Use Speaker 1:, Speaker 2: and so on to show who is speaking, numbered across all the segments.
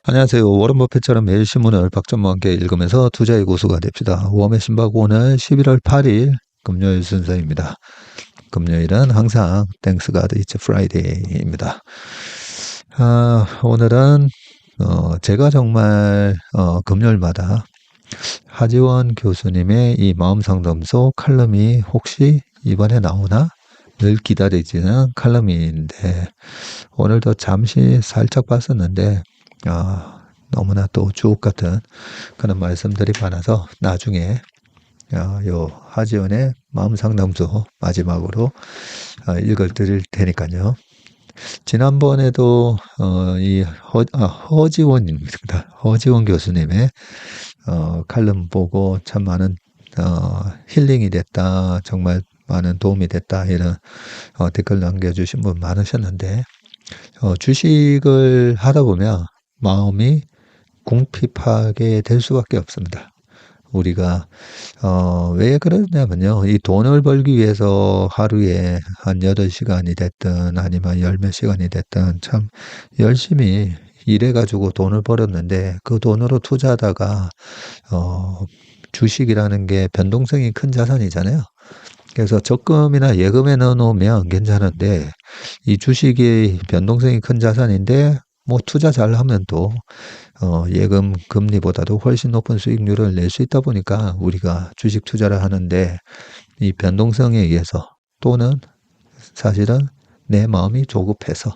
Speaker 1: 안녕하세요. 워런 버핏처럼 매일 신문을 박전무와 함께 읽으면서 투자의 고수가 됩시다. 웜의 신바고는 11월 8일 금요일 순서입니다. 금요일은 항상 Thanks God It's Friday입니다. 오늘은 제가 정말 금요일마다 하지원 교수님의 이 마음상담소 칼럼이 혹시 이번에 나오나 늘 기다리지는 칼럼인데 오늘도 잠시 살짝 봤었는데 너무나 또 주옥 같은 그런 말씀들이 많아서 나중에 요 하지원의 마음상담소 마지막으로 읽어 드릴 테니까요. 지난번에도 이 허지원입니다. 허지원 교수님의 칼럼 보고 참 많은 힐링이 됐다. 정말 많은 도움이 됐다. 이런 댓글 남겨주신 분 많으셨는데 주식을 하다 보면 마음이 궁핍하게 될 수밖에 없습니다. 우리가 왜 그러냐면요. 이 돈을 벌기 위해서 하루에 한 8시간이 됐든 아니면 열 몇 시간이 됐든 참 열심히 일해가지고 돈을 벌었는데 그 돈으로 투자하다가 주식이라는 게 변동성이 큰 자산이잖아요. 그래서 적금이나 예금에 넣어놓으면 괜찮은데 이 주식이 변동성이 큰 자산인데 뭐 투자 잘하면 또 예금 금리보다도 훨씬 높은 수익률을 낼 수 있다 보니까 우리가 주식 투자를 하는데 이 변동성에 의해서 또는 사실은 내 마음이 조급해서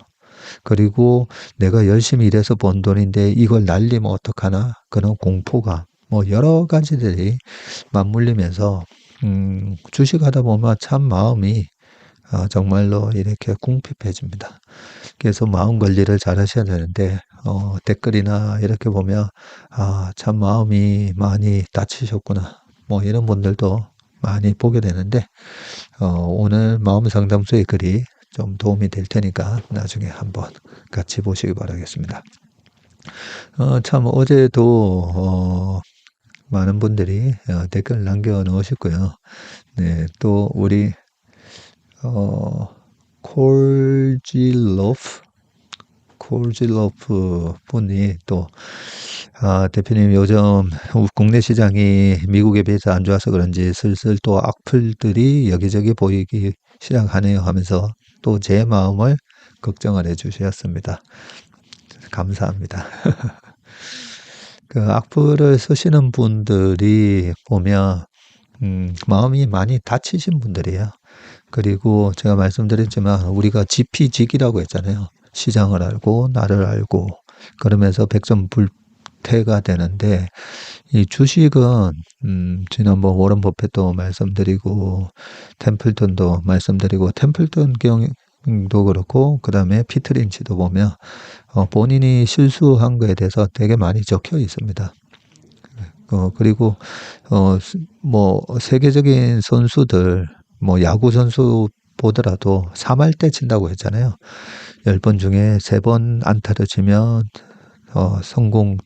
Speaker 1: 그리고 내가 열심히 일해서 번 돈인데 이걸 날리면 어떡하나 그런 공포감 뭐 여러 가지들이 맞물리면서 주식하다 보면 참 마음이 정말로 이렇게 궁핍해집니다. 그래서 마음 관리를 잘 하셔야 되는데 댓글이나 이렇게 보면 참 마음이 많이 다치셨구나 뭐 이런 분들도 많이 보게 되는데 오늘 마음 상담소의 글이 좀 도움이 될 테니까 나중에 한번 같이 보시기 바라겠습니다. 참 어제도 많은 분들이 댓글 남겨 놓으셨고요. 네, 또 우리 콜질로프 분이 또 대표님 요즘 국내 시장이 미국에 비해서 안 좋아서 그런지 슬슬 또 악플들이 여기저기 보이기 시작하네요 하면서 또 제 마음을 걱정을 해 주셨습니다. 감사합니다. 그 악플을 쓰시는 분들이 보면 마음이 많이 다치신 분들이에요. 그리고 제가 말씀드렸지만 우리가 지피지기라고 했잖아요. 시장을 알고 나를 알고 그러면서 백전불태가 되는데 이 주식은 지난번 워런 버핏도 말씀드리고 템플턴도 말씀드리고 템플턴 경도 그렇고 그 다음에 피트 린치도 보면 본인이 실수한 거에 대해서 되게 많이 적혀 있습니다. 그리고 뭐 세계적인 선수들 뭐 야구 선수 보더라도 3할 때 친다고 했잖아요. 10번 중에 3번 안타를 치면 성공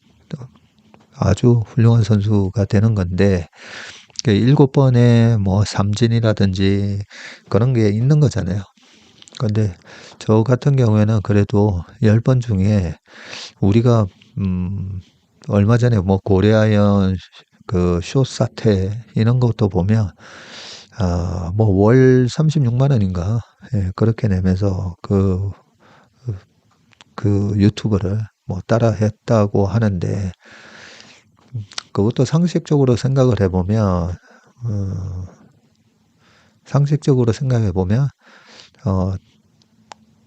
Speaker 1: 아주 훌륭한 선수가 되는 건데 7번에 뭐 삼진이라든지 그런 게 있는 거잖아요. 근데 저 같은 경우에는 그래도 10번 중에 우리가 얼마 전에 뭐 고려아연 그 숏 사태 이런 것도 보면 뭐 월 36만 원인가 그렇게 내면서 그 유튜브를 뭐 따라 했다고 하는데 그것도 상식적으로 생각을 해보면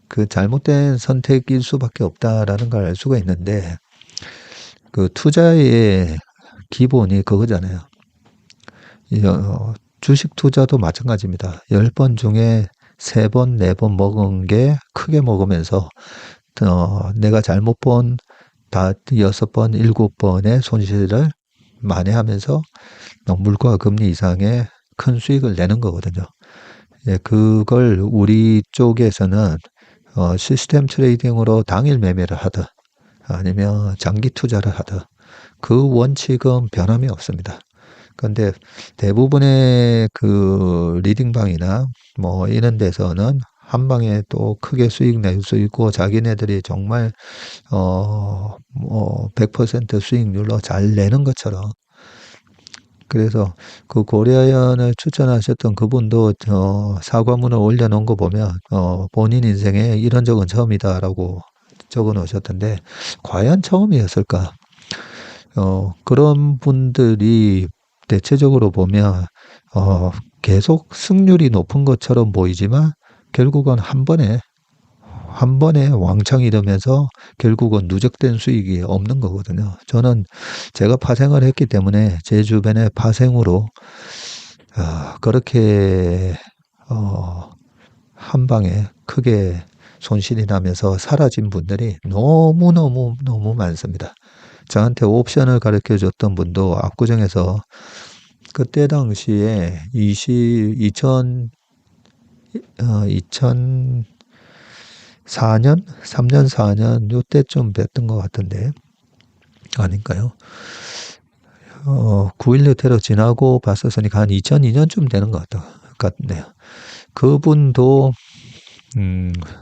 Speaker 1: 그 잘못된 선택일 수밖에 없다라는 걸 알 수가 있는데 그 투자의 기본이 그거잖아요. 주식 투자도 마찬가지입니다. 10번 중에 3번, 4번 먹은 게 크게 먹으면서 내가 잘못 본 6번, 7번의 손실을 만회하면서 물가 금리 이상의 큰 수익을 내는 거거든요. 예, 그걸 우리 쪽에서는 시스템 트레이딩으로 당일 매매를 하든 아니면 장기 투자를 하든 그 원칙은 변함이 없습니다. 그런데 대부분의 그 리딩방이나 뭐 이런 데서는 한 방에 또 크게 수익 낼 수 있고 자기네들이 정말 100% 수익률로 잘 내는 것처럼. 그래서 그 고려아연을 추천하셨던 그분도 사과문을 올려놓은 거 보면 본인 인생에 이런 적은 처음이다라고 적어 놓으셨던데 과연 처음이었을까? 그런 분들이 대체적으로 보면 계속 승률이 높은 것처럼 보이지만 결국은 한 번에 왕창 이르면서 결국은 누적된 수익이 없는 거거든요. 저는 제가 파생을 했기 때문에 제 주변에 파생으로 그렇게 한 방에 크게 손실이 나면서 사라진 분들이 너무 많습니다. 저한테 옵션을 가르쳐 줬던 분도 압구정에서 그때 당시에 2004년, 3년, 4년 요때쯤 뵀던 것 같은데 아닌가요? 9.16 테러 지나고 봤었으니까 한 2002년쯤 되는 것 같네요. 그분도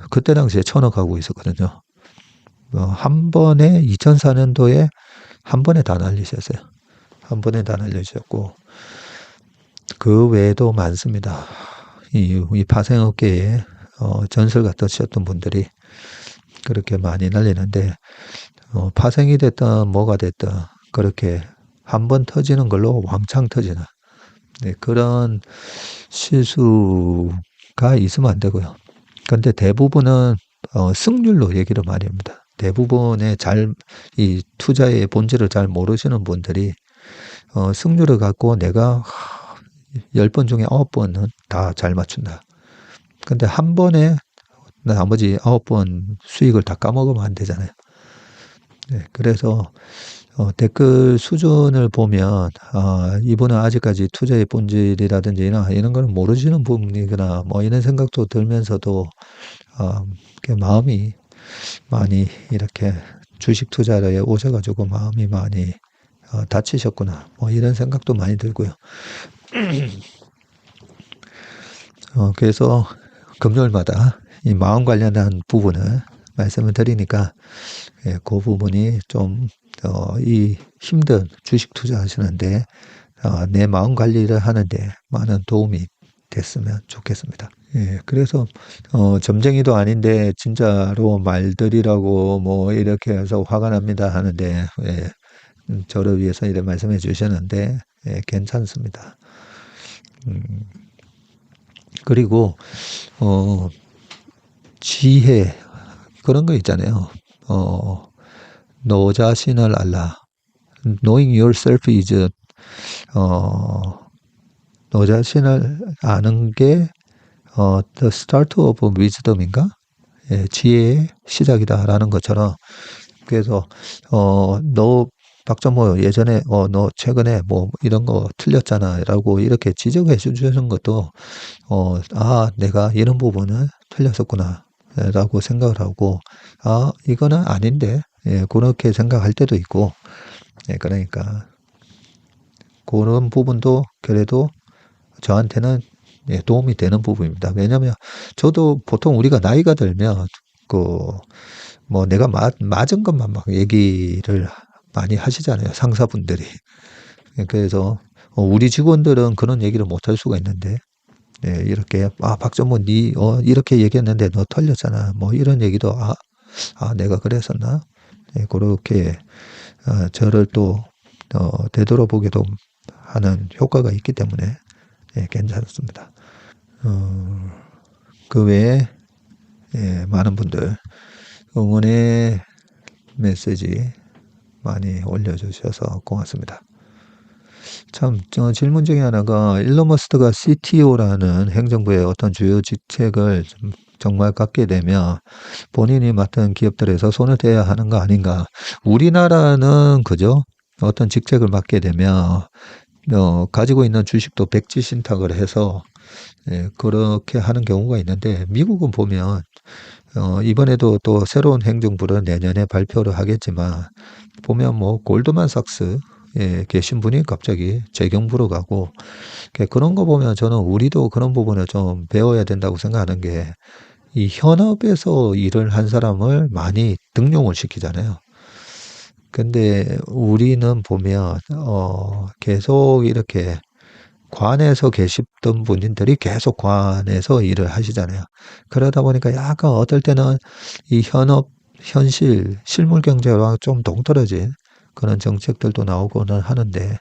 Speaker 1: 그때 당시에 1,000억 하고 있었거든요. 한 번에 2004년도에 한 번에 다 날리셨어요. 한 번에 다 날려주셨고 그 외에도 많습니다. 이 파생업계에 전설 같으셨던 분들이 그렇게 많이 날리는데 파생이 됐든 뭐가 됐든 그렇게 한 번 터지는 걸로 왕창 터지는 그런 실수가 있으면 안 되고요. 근데 대부분은 승률로 얘기를 많이 합니다. 대부분의 이 투자의 본질을 잘 모르시는 분들이 승률을 갖고 내가 10번 중에 9번은 다 잘 맞춘다. 근데 한 번에 나머지 9번 수익을 다 까먹으면 안 되잖아요. 네, 그래서 댓글 수준을 보면 이분은 아직까지 투자의 본질이라든지 이런 거는 모르시는 부분이구나 뭐 이런 생각도 들면서도 마음이 많이 이렇게 주식 투자에 오셔가지고 마음이 많이 다치셨구나 뭐 이런 생각도 많이 들고요. 그래서 금요일마다 이 마음 관련한 부분을 말씀을 드리니까 그 부분이 좀 이 힘든 주식 투자하시는데 내 마음 관리를 하는데 많은 도움이 됐으면 좋겠습니다. 예, 그래서 점쟁이도 아닌데 진짜로 말들이라고 뭐 이렇게 해서 화가 납니다 하는데 저를 위해서 이렇게 말씀해 주셨는데 괜찮습니다. 그리고 지혜 그런 거 있잖아요. 너 자신을 알라. Knowing yourself is 너 자신을 아는 게 the start of wisdom인가? 지혜의 시작이다라는 것처럼 그래서 너 박정모 예전에 너 최근에 뭐 이런 거 틀렸잖아라고 이렇게 지적해 주시는 것도 내가 이런 부분을 틀렸었구나 라고 생각을 하고 이거는 아닌데 그렇게 생각할 때도 있고 그러니까 그런 부분도 그래도 저한테는 도움이 되는 부분입니다. 왜냐하면 저도 보통 우리가 나이가 들면 뭐 내가 맞은 것만 막 얘기를 많이 하시잖아요. 상사분들이. 그래서 우리 직원들은 그런 얘기를 못 할 수가 있는데 이렇게 박전무 니 이렇게 얘기했는데 너 틀렸잖아. 뭐 이런 얘기도 내가 그랬었나? 그렇게 저를 또 되돌아보기도 하는 효과가 있기 때문에 괜찮습니다. 그 외에 많은 분들 응원의 메시지 많이 올려주셔서 고맙습니다. 참 질문 중에 하나가 일론 머스크가 CTO라는 행정부의 어떤 주요 직책을 정말 갖게 되면 본인이 맡은 기업들에서 손을 떼야 하는 거 아닌가. 우리나라는 그죠? 어떤 직책을 맡게 되면 가지고 있는 주식도 백지신탁을 해서 그렇게 하는 경우가 있는데 미국은 보면 이번에도 또 새로운 행정부를 내년에 발표를 하겠지만 보면 뭐 골드만삭스 계신 분이 갑자기 재경부로 가고 그런 거 보면 저는 우리도 그런 부분을 좀 배워야 된다고 생각하는 게 이 현업에서 일을 한 사람을 많이 등용을 시키잖아요. 근데 우리는 보면 계속 이렇게 관에서 계시던 분들이 계속 관에서 일을 하시잖아요. 그러다 보니까 약간 어떨 때는 이 현업, 현실, 실물 경제와 좀 동떨어진 그런 정책들도 나오고는 하는데,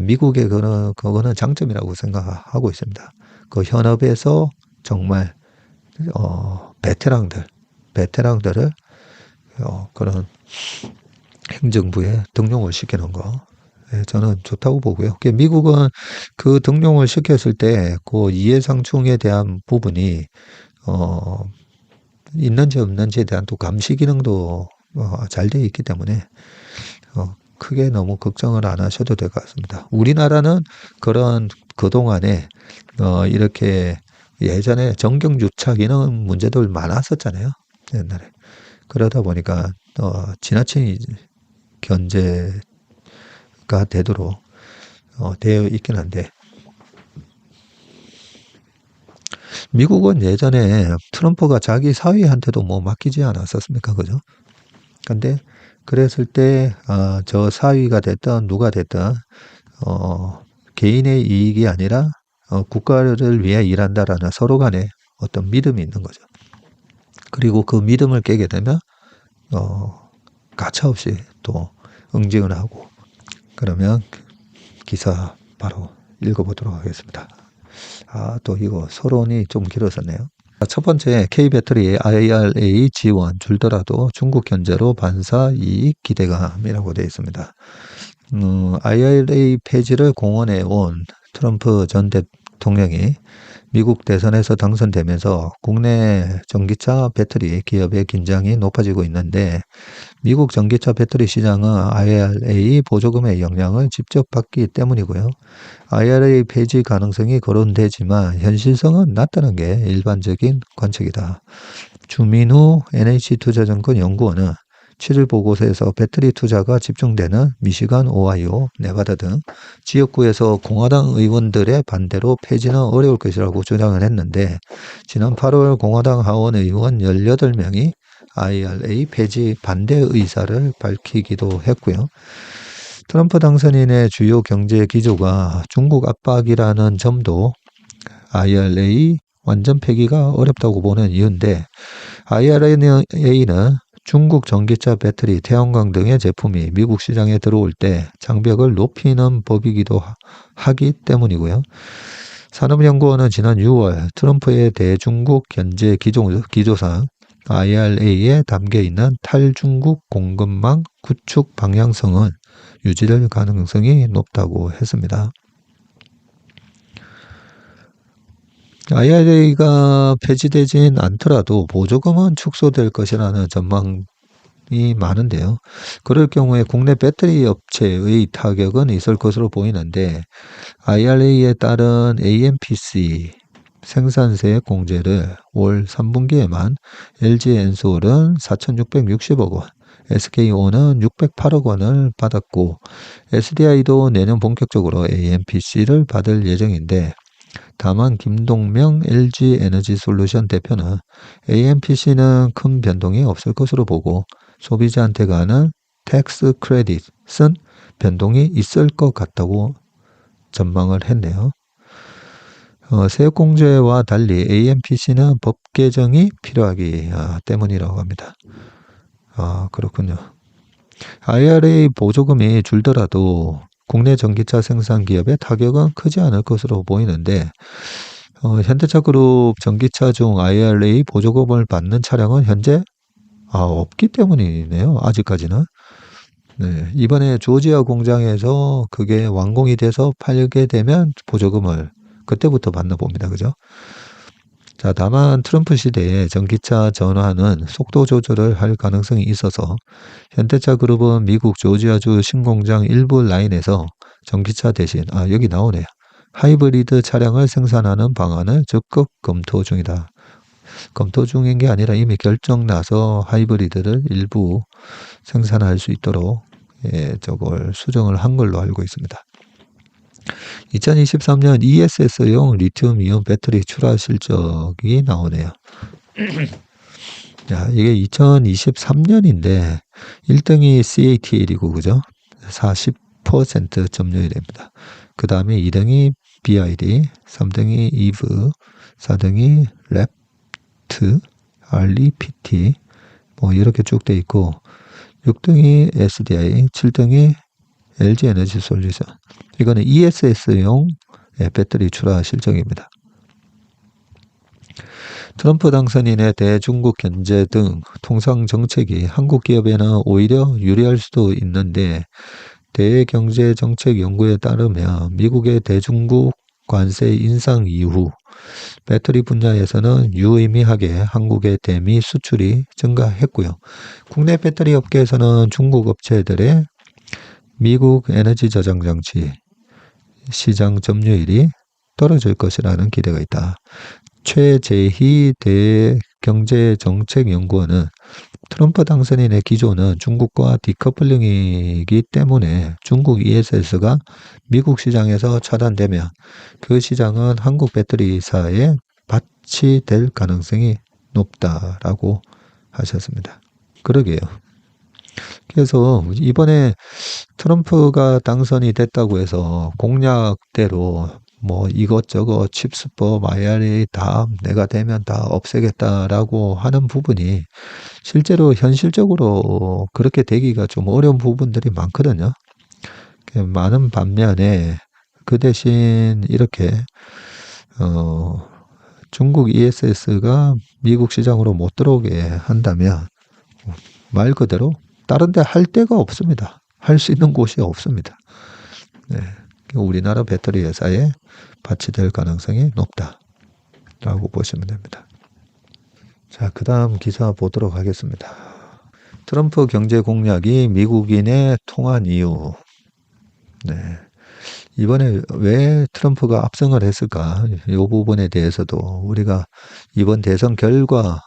Speaker 1: 미국의 그거는 장점이라고 생각하고 있습니다. 그 현업에서 정말, 베테랑들을, 그런 행정부에 등용을 시키는 거. 예, 저는 좋다고 보고요. 미국은 그 등용을 시켰을 때 그 이해상충에 대한 부분이 있는지 없는지에 대한 또 감시 기능도 잘 되어 있기 때문에 크게 너무 걱정을 안 하셔도 될 것 같습니다. 우리나라는 그런 그동안에 이렇게 예전에 정경유착 이런 문제들 많았었잖아요. 옛날에. 그러다 보니까 지나친 견제가 되도록 되어 있긴 한데, 미국은 예전에 트럼프가 자기 사위한테도 뭐 맡기지 않았었습니까? 그죠? 근데 그랬을 때, 저 사위가 됐든 누가 됐든, 개인의 이익이 아니라 국가를 위해 일한다라는 서로 간에 어떤 믿음이 있는 거죠. 그리고 그 믿음을 깨게 되면, 가차없이 또 응징을 하고, 그러면 기사 바로 읽어보도록 하겠습니다. 또 이거 서론이 좀 길어졌네요. 첫 번째, K배터리 IRA 지원 줄더라도 중국 견제로 반사 이익 기대감이라고 되어 있습니다. IRA 폐지를 공언해 온 트럼프 전 대통령이 미국 대선에서 당선되면서 국내 전기차 배터리 기업의 긴장이 높아지고 있는데, 미국 전기차 배터리 시장은 IRA 보조금의 영향을 직접 받기 때문이고요. IRA 폐지 가능성이 거론되지만 현실성은 낮다는 게 일반적인 관측이다. 주민후 NH투자증권 연구원은 7일 보고서에서 배터리 투자가 집중되는 미시간, 오하이오, 네바다 등 지역구에서 공화당 의원들의 반대로 폐지는 어려울 것이라고 주장을 했는데, 지난 8월 공화당 하원 의원 18명이 IRA 폐지 반대 의사를 밝히기도 했고요. 트럼프 당선인의 주요 경제 기조가 중국 압박이라는 점도 IRA 완전 폐기가 어렵다고 보는 이유인데, IRA는 중국 전기차 배터리, 태양광 등의 제품이 미국 시장에 들어올 때 장벽을 높이는 법이기도 하기 때문이고요. 산업연구원은 지난 6월 트럼프의 대중국 견제 기조상 IRA에 담겨 있는 탈중국 공급망 구축 방향성은 유지될 가능성이 높다고 했습니다. IRA가 폐지되진 않더라도 보조금은 축소될 것이라는 전망이 많은데요. 그럴 경우에 국내 배터리 업체의 타격은 있을 것으로 보이는데, IRA에 따른 AMPC 생산세 공제를 올 3분기에만 LG엔솔은 4,660억 원, SK온은 608억 원을 받았고, SDI도 내년 본격적으로 AMPC를 받을 예정인데, 다만 김동명 LG에너지솔루션 대표는 AMPC는 큰 변동이 없을 것으로 보고, 소비자한테 가는 텍스 크레딧은 변동이 있을 것 같다고 전망을 했네요. 세액공제와 달리 AMPC는 법 개정이 필요하기 때문이라고 합니다. 그렇군요. IRA 보조금이 줄더라도 국내 전기차 생산 기업의 타격은 크지 않을 것으로 보이는데, 현대차그룹 전기차 중 IRA 보조금을 받는 차량은 현재 없기 때문이네요. 아직까지는. 네, 이번에 조지아 공장에서 그게 완공이 돼서 팔게 되면 보조금을 그때부터 받나 봅니다. 그죠? 자, 다만 트럼프 시대에 전기차 전환은 속도 조절을 할 가능성이 있어서 현대차 그룹은 미국 조지아주 신공장 일부 라인에서 전기차 대신, 여기 나오네요. 하이브리드 차량을 생산하는 방안을 적극 검토 중이다. 검토 중인 게 아니라 이미 결정 나서 하이브리드를 일부 생산할 수 있도록 저걸 수정을 한 걸로 알고 있습니다. 2023년 ESS용 리튬이온 배터리 출하 실적이 나오네요. 야, 이게 2023년인데 1등이 CATL이고 그죠? 40% 점유율입니다. 그 다음에 2등이 BID, 3등이 EVE, 4등이 랩트, 알리, PT 뭐 이렇게 쭉 돼 있고 6등이 SDI, 7등이 LG 에너지 솔루션. 이거는 ESS용 배터리 출하 실적입니다. 트럼프 당선인의 대중국 견제 등 통상 정책이 한국 기업에는 오히려 유리할 수도 있는데 대경제정책연구에 따르면 미국의 대중국 관세 인상 이후 배터리 분야에서는 유의미하게 한국의 대미 수출이 증가했고요. 국내 배터리 업계에서는 중국 업체들의 미국 에너지 저장 장치 시장 점유율이 떨어질 것이라는 기대가 있다. 최재희 대경제정책연구원은 트럼프 당선인의 기조는 중국과 디커플링이기 때문에 중국 ESS가 미국 시장에서 차단되면 그 시장은 한국 배터리사에 밭이 될 가능성이 높다라고 하셨습니다. 그러게요. 그래서 이번에 트럼프가 당선이 됐다고 해서 공약대로 뭐 이것저것 칩스법, IRA 다 내가 되면 다 없애겠다라고 하는 부분이 실제로 현실적으로 그렇게 되기가 좀 어려운 부분들이 많거든요. 많은 반면에 그 대신 이렇게 중국 ESS가 미국 시장으로 못 들어오게 한다면 말 그대로 다른 데 할 데가 없습니다. 할 수 있는 곳이 없습니다. 네. 우리나라 배터리 회사에 밭이 될 가능성이 높다라고 보시면 됩니다. 자, 그 다음 기사 보도록 하겠습니다. 트럼프 경제 공약이 미국인의 통한 이유. 네. 이번에 왜 트럼프가 압승을 했을까? 이 부분에 대해서도 우리가 이번 대선 결과,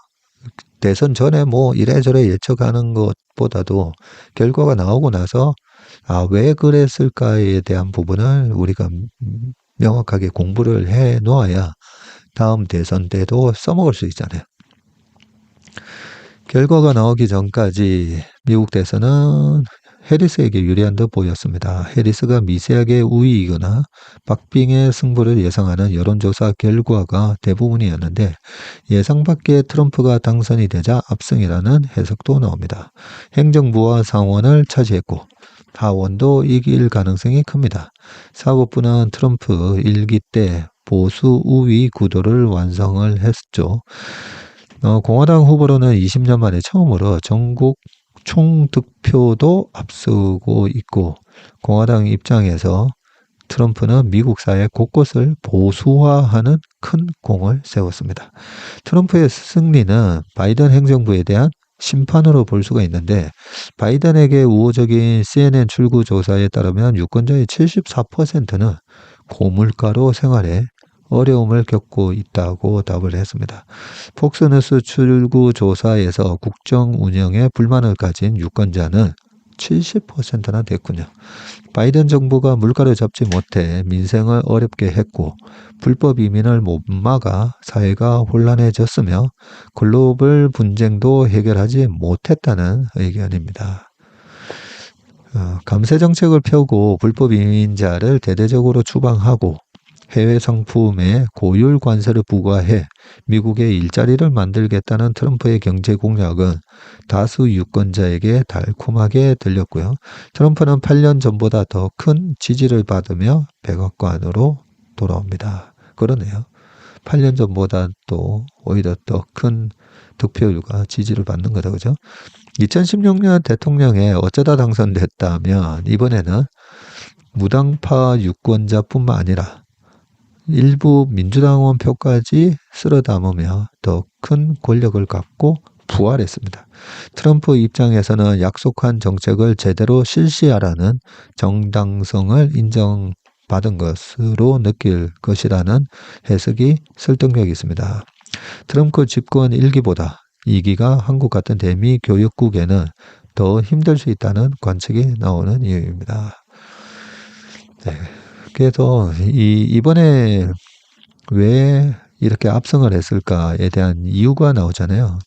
Speaker 1: 대선 전에 뭐 이래저래 예측하는 것보다도 결과가 나오고 나서 왜 그랬을까에 대한 부분을 우리가 명확하게 공부를 해 놓아야 다음 대선 때도 써먹을 수 있잖아요. 결과가 나오기 전까지 미국 대선은 해리스에게 유리한 듯 보였습니다. 해리스가 미세하게 우위이거나 박빙의 승부를 예상하는 여론조사 결과가 대부분이었는데 예상 밖의 트럼프가 당선이 되자 압승이라는 해석도 나옵니다. 행정부와 상원을 차지했고 하원도 이길 가능성이 큽니다. 사법부는 트럼프 1기 때 보수 우위 구도를 완성을 했죠. 공화당 후보로는 20년 만에 처음으로 전국 총득표도 앞서고 있고 공화당 입장에서 트럼프는 미국 사회 곳곳을 보수화하는 큰 공을 세웠습니다. 트럼프의 승리는 바이든 행정부에 대한 심판으로 볼 수가 있는데 바이든에게 우호적인 CNN 출구 조사에 따르면 유권자의 74%는 고물가로 생활해 어려움을 겪고 있다고 답을 했습니다. 폭스뉴스 출구 조사에서 국정 운영에 불만을 가진 유권자는 70%나 됐군요. 바이든 정부가 물가를 잡지 못해 민생을 어렵게 했고 불법 이민을 못 막아 사회가 혼란해졌으며 글로벌 분쟁도 해결하지 못했다는 의견입니다. 감세 정책을 펴고 불법 이민자를 대대적으로 추방하고 해외 상품에 고율 관세를 부과해 미국의 일자리를 만들겠다는 트럼프의 경제 공약은 다수 유권자에게 달콤하게 들렸고요. 트럼프는 8년 전보다 더 큰 지지를 받으며 백악관으로 돌아옵니다. 그러네요. 8년 전보다 또 오히려 더 큰 득표율과 지지를 받는 거다. 그죠? 2016년 대통령에 어쩌다 당선됐다면 이번에는 무당파 유권자뿐만 아니라 일부 민주당원 표까지 쓸어 담으며 더 큰 권력을 갖고 부활했습니다. 트럼프 입장에서는 약속한 정책을 제대로 실시하라는 정당성을 인정받은 것으로 느낄 것이라는 해석이 설득력이 있습니다. 트럼프 집권 1기보다 2기가 한국 같은 대미 교역국에는 더 힘들 수 있다는 관측이 나오는 이유입니다. 네. 그래서 이번에 왜 이렇게 압승을 했을까에 대한 이유가 나오잖아요.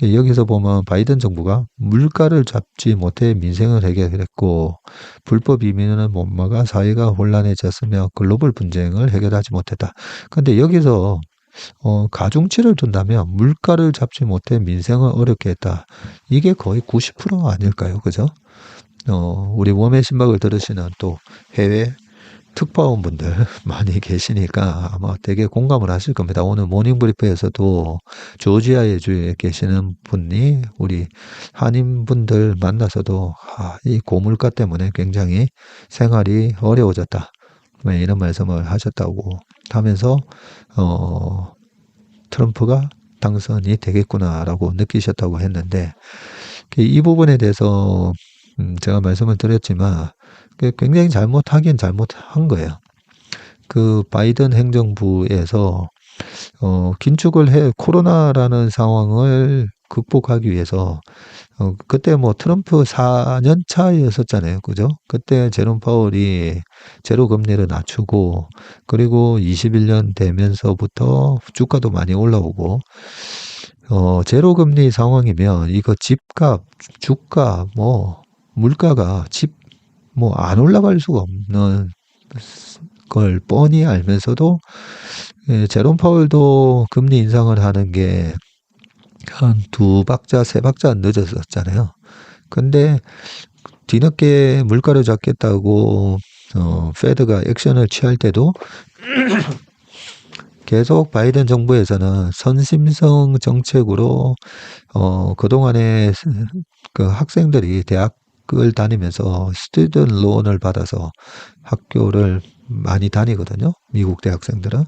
Speaker 1: 여기서 보면 바이든 정부가 물가를 잡지 못해 민생을 해결했고 불법 이민을 못 막아 사회가 혼란해졌으며 글로벌 분쟁을 해결하지 못했다. 근데 여기서 가중치를 둔다면 물가를 잡지 못해 민생을 어렵게 했다. 이게 거의 90% 아닐까요? 그죠? 우리 웜의 신박을 들으시는 또 해외 특파원분들 많이 계시니까 아마 되게 공감을 하실 겁니다. 오늘 모닝브리프에서도 조지아에 주에 계시는 분이 우리 한인분들 만나서도 이 고물가 때문에 굉장히 생활이 어려워졌다. 이런 말씀을 하셨다고 하면서 트럼프가 당선이 되겠구나라고 느끼셨다고 했는데 이 부분에 대해서 제가 말씀을 드렸지만 굉장히 잘못하긴 잘못한 거예요. 그 바이든 행정부에서 긴축을 코로나라는 상황을 극복하기 위해서 그때 뭐 트럼프 4년 차였었잖아요. 그죠? 그때 제롬 파월이 제로 금리를 낮추고 그리고 21년 되면서부터 주가도 많이 올라오고 제로 금리 상황이면 이거 집값, 주가, 뭐 물가가 뭐 안 올라갈 수가 없는 걸 뻔히 알면서도 제롬 파월도 금리 인상을 하는 게 한 2박자, 3박자 늦었었잖아요. 근데 뒤늦게 물가를 잡겠다고 페드가 액션을 취할 때도 계속 바이든 정부에서는 선심성 정책으로 그동안에 그 학생들이 대학을 다니면서 스튜던트 론을 받아서 학교를 많이 다니거든요. 미국 대학생들은.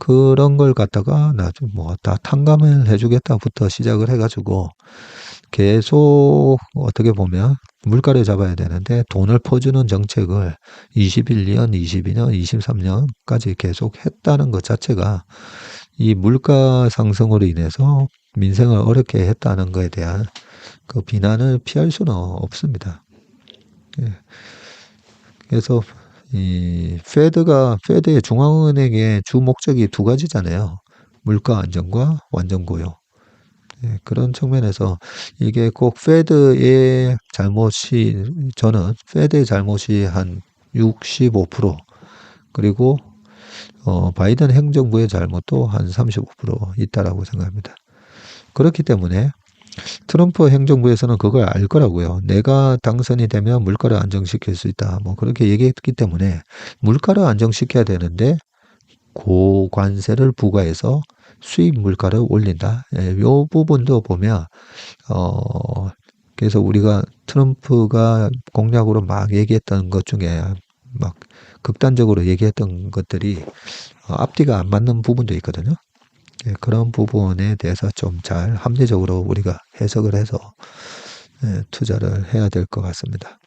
Speaker 1: 그런 걸 갖다가 나중에 뭐 다 탕감을 해주겠다부터 시작을 해가지고 계속 어떻게 보면 물가를 잡아야 되는데 돈을 퍼주는 정책을 21년, 22년, 23년까지 계속 했다는 것 자체가 이 물가 상승으로 인해서 민생을 어렵게 했다는 것에 대한 그 비난을 피할 수는 없습니다. 예. 그래서 이 페드의 중앙은행의 주 목적이 두 가지잖아요. 물가 안정과 완전 고용. 예, 그런 측면에서 이게 꼭 페드의 잘못이 저는 페드의 잘못이 한 65% 그리고 바이든 행정부의 잘못도 한 35% 있다라고 생각합니다. 그렇기 때문에 트럼프 행정부에서는 그걸 알 거라고요. 내가 당선이 되면 물가를 안정시킬 수 있다. 뭐 그렇게 얘기했기 때문에 물가를 안정시켜야 되는데 고관세를 부과해서 수입 물가를 올린다. 예, 요 부분도 보면 그래서 우리가 트럼프가 공약으로 막 얘기했던 것 중에 막 극단적으로 얘기했던 것들이 앞뒤가 안 맞는 부분도 있거든요. 예, 그런 부분에 대해서 좀 잘 합리적으로 우리가 해석을 해서 투자를 해야 될 것 같습니다.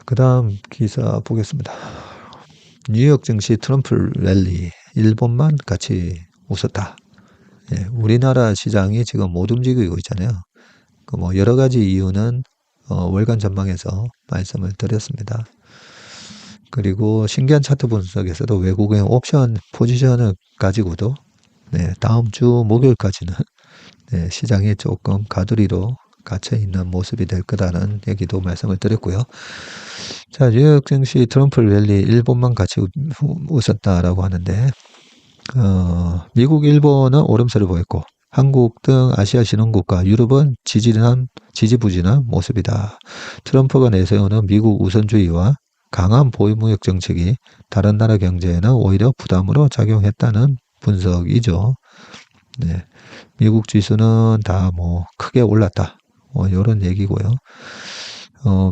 Speaker 1: 그 다음 기사 보겠습니다. 뉴욕 증시 트럼프 랠리, 일본만 같이 웃었다. 예, 우리나라 시장이 지금 못 움직이고 있잖아요. 그 뭐 여러 가지 이유는 월간 전망에서 말씀을 드렸습니다. 그리고 신기한 차트 분석에서도 외국의 옵션 포지션을 가지고도 다음 주 목요일까지는 시장이 조금 가두리로 갇혀 있는 모습이 될 거다는 얘기도 말씀을 드렸고요. 자, 뉴욕 증시 트럼프 랠리 일본만 같이 웃었다라고 하는데 미국, 일본은 오름세를 보였고 한국 등 아시아 신흥국가 유럽은 지지부진한 모습이다. 트럼프가 내세우는 미국 우선주의와 강한 보유무역 정책이 다른 나라 경제에는 오히려 부담으로 작용했다는 분석이죠. 네. 미국 지수는 다 뭐 크게 올랐다. 이런 얘기고요.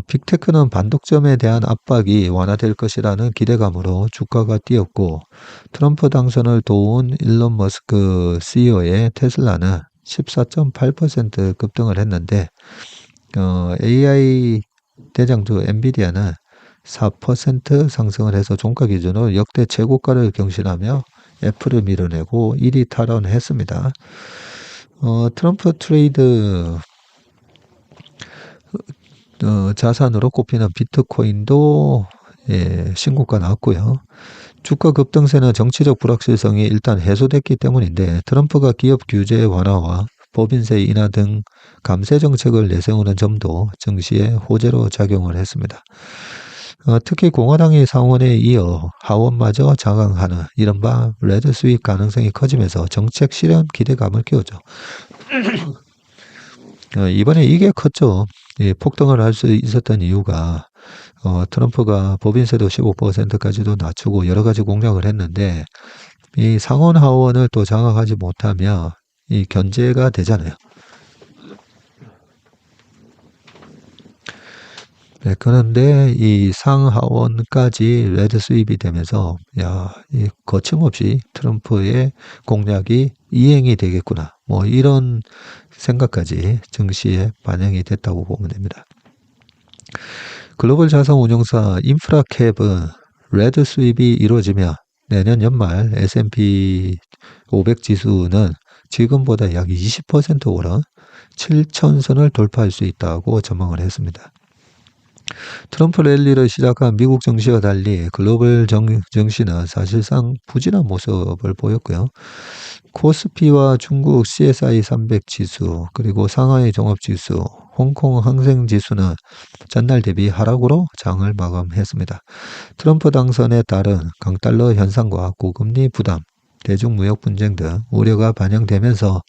Speaker 1: 빅테크는 반독점에 대한 압박이 완화될 것이라는 기대감으로 주가가 뛰었고 트럼프 당선을 도운 일론 머스크 CEO의 테슬라는 14.8% 급등을 했는데 AI 대장주 엔비디아는 4% 상승을 해서 종가 기준으로 역대 최고가를 경신하며 애플을 밀어내고 1위 탈환했습니다. 트럼프 트레이드 자산으로 꼽히는 비트코인도 신고가 나왔고요. 주가 급등세는 정치적 불확실성이 일단 해소됐기 때문인데 트럼프가 기업 규제 완화와 법인세 인하 등 감세 정책을 내세우는 점도 증시에 호재로 작용을 했습니다. 특히 공화당이 상원에 이어 하원마저 장악하는 이른바 레드 스윗 가능성이 커지면서 정책 실현 기대감을 키웠죠. 이번에 이게 컸죠. 폭등을 할 수 있었던 이유가 트럼프가 법인세도 15%까지도 낮추고 여러 가지 공약을 했는데 이 상원 하원을 또 장악하지 못하면 이 견제가 되잖아요. 네, 그런데 이 상하원까지 레드 수입이 되면서 이 거침없이 트럼프의 공약이 이행이 되겠구나. 뭐 이런 생각까지 증시에 반영이 됐다고 보면 됩니다. 글로벌 자산 운용사 인프라캡은 레드 수입이 이루어지면 내년 연말 S&P 500 지수는 지금보다 약 20% 오른 7,000선을 돌파할 수 있다고 전망을 했습니다. 트럼프 랠리를 시작한 미국 증시와 달리 글로벌 증시는 사실상 부진한 모습을 보였고요. 코스피와 중국 CSI 300 지수, 그리고 상하이 종합지수, 홍콩 항생지수는 전날 대비 하락으로 장을 마감했습니다. 트럼프 당선에 따른 강달러 현상과 고금리 부담, 대중무역 분쟁 등 우려가 반영되면서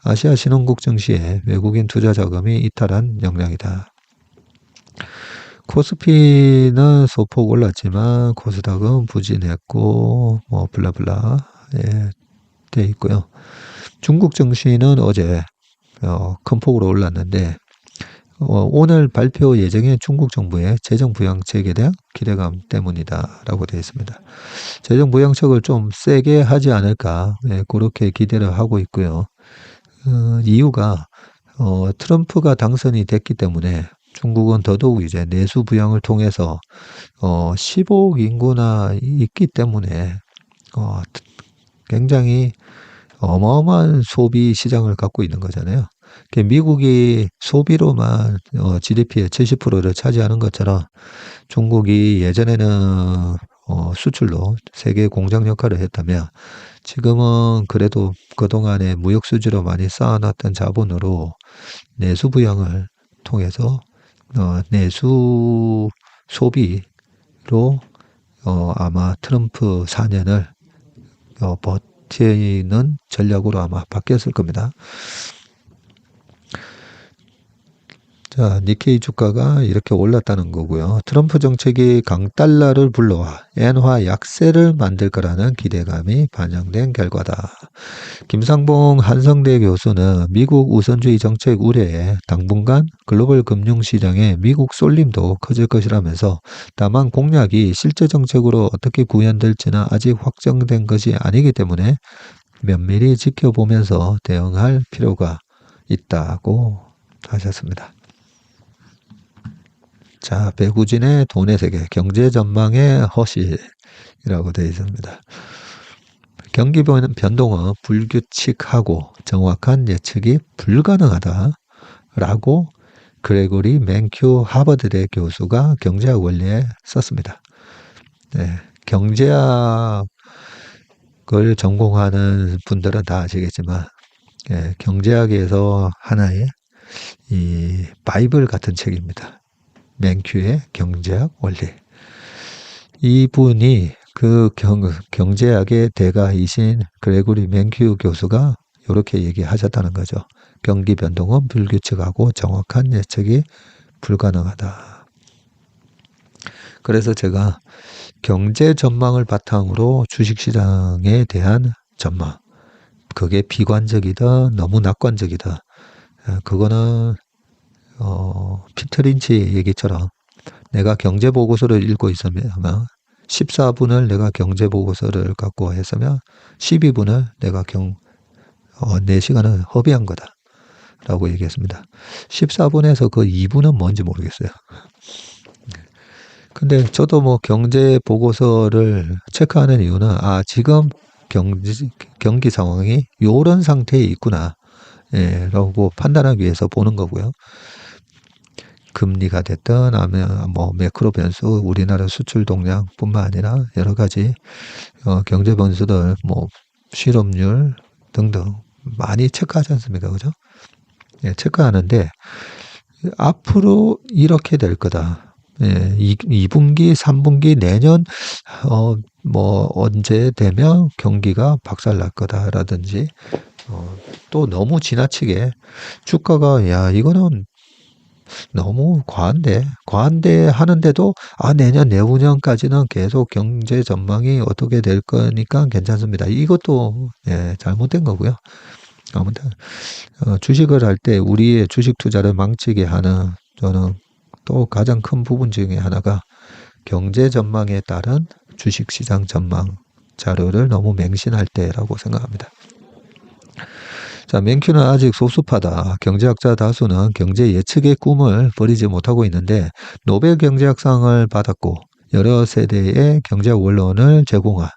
Speaker 1: 아시아 신흥국 증시에 외국인 투자 자금이 이탈한 영향이다. 코스피는 소폭 올랐지만 코스닥은 부진했고 뭐 블라블라 돼 있고요. 중국 증시는 어제 큰 폭으로 올랐는데 오늘 발표 예정인 중국 정부의 재정 부양책에 대한 기대감 때문이다라고 되어 있습니다. 재정 부양책을 좀 세게 하지 않을까 그렇게 기대를 하고 있고요. 이유가 트럼프가 당선이 됐기 때문에 중국은 더더욱 이제 내수 부양을 통해서 15억 인구나 있기 때문에 굉장히 어마어마한 소비 시장을 갖고 있는 거잖아요. 미국이 소비로만 GDP의 70%를 차지하는 것처럼 중국이 예전에는 수출로 세계 공장 역할을 했다면 지금은 그래도 그동안에 무역 수지로 많이 쌓아놨던 자본으로 내수 부양을 통해서 내수 소비로 아마 트럼프 4년을 버티는 전략으로 아마 바뀌었을 겁니다. 자, 니케이 주가가 이렇게 올랐다는 거고요. 트럼프 정책이 강달러를 불러와 엔화 약세를 만들 거라는 기대감이 반영된 결과다. 김상봉 한성대 교수는 미국 우선주의 정책 우려에 당분간 글로벌 금융시장의 미국 쏠림도 커질 것이라면서 다만 공약이 실제 정책으로 어떻게 구현될지는 아직 확정된 것이 아니기 때문에 면밀히 지켜보면서 대응할 필요가 있다고 하셨습니다. 자, 배구진의 돈의 세계, 경제 전망의 허실이라고 되어 있습니다. 경기 변동은 불규칙하고 정확한 예측이 불가능하다라고 그레고리 맨큐 하버드대 교수가 경제학 원리에 썼습니다. 네, 경제학을 전공하는 분들은 다 아시겠지만 경제학에서 하나의 이 바이블 같은 책입니다. 맨큐의 경제학 원리. 이분이 그 경제학의 대가이신 그레고리 맨큐 교수가 이렇게 얘기하셨다는 거죠. 경기 변동은 불규칙하고 정확한 예측이 불가능하다. 그래서 제가 경제 전망을 바탕으로 주식시장에 대한 전망, 그게 비관적이다, 너무 낙관적이다. 그거는 피터 린치 얘기처럼 내가 경제 보고서를 읽고 있으면 14분을 내가 경제 보고서를 갖고 했으면 12분을 내가 내 시간을 허비한 거다 라고 얘기했습니다. 14분에서 그 2분은 뭔지 모르겠어요. 근데 저도 뭐 경제 보고서를 체크하는 이유는 지금 경기 상황이 요런 상태에 있구나 라고 판단하기 위해서 보는 거고요. 금리가 됐든 아니면 뭐 매크로 변수, 우리나라 수출 동향뿐만 아니라 여러 가지 경제 변수들, 뭐 실업률 등등 많이 체크하지 않습니까? 그죠? 예, 체크하는데 앞으로 이렇게 될 거다. 예, 2분기, 3분기 내년 뭐 언제 되면 경기가 박살날 거다라든지 또 너무 지나치게 주가가 야 이거는 너무 과한데 하는데도 내년 내후년까지는 계속 경제 전망이 어떻게 될 거니까 괜찮습니다. 이것도 예, 잘못된 거고요. 아무튼 주식을 할 때 우리의 주식 투자를 망치게 하는 저는 또 가장 큰 부분 중에 하나가 경제 전망에 따른 주식시장 전망 자료를 너무 맹신할 때라고 생각합니다. 자, 맨큐는 아직 소수파다. 경제학자 다수는 경제 예측의 꿈을 버리지 못하고 있는데 노벨 경제학상을 받았고 여러 세대의 경제학 원론을 제공한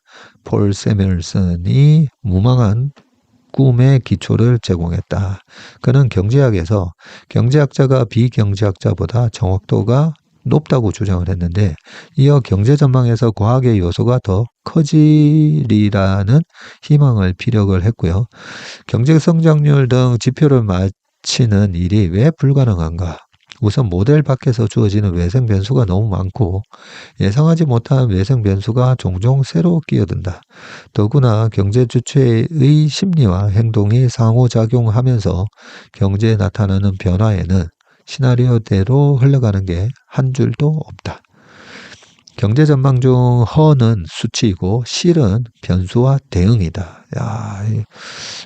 Speaker 1: 폴 세멜슨이 무망한 꿈의 기초를 제공했다. 그는 경제학에서 경제학자가 비경제학자보다 정확도가 높다고 주장을 했는데 이어 경제 전망에서 과학의 요소가 더 커지리라는 희망을 피력을 했고요. 경제 성장률 등 지표를 맞히는 일이 왜 불가능한가? 우선 모델 밖에서 주어지는 외생 변수가 너무 많고 예상하지 못한 외생 변수가 종종 새로 끼어든다. 더구나 경제 주체의 심리와 행동이 상호작용하면서 경제에 나타나는 변화에는 시나리오대로 흘러가는 게 한 줄도 없다. 경제 전망 중 허는 수치이고 실은 변수와 대응이다. 야,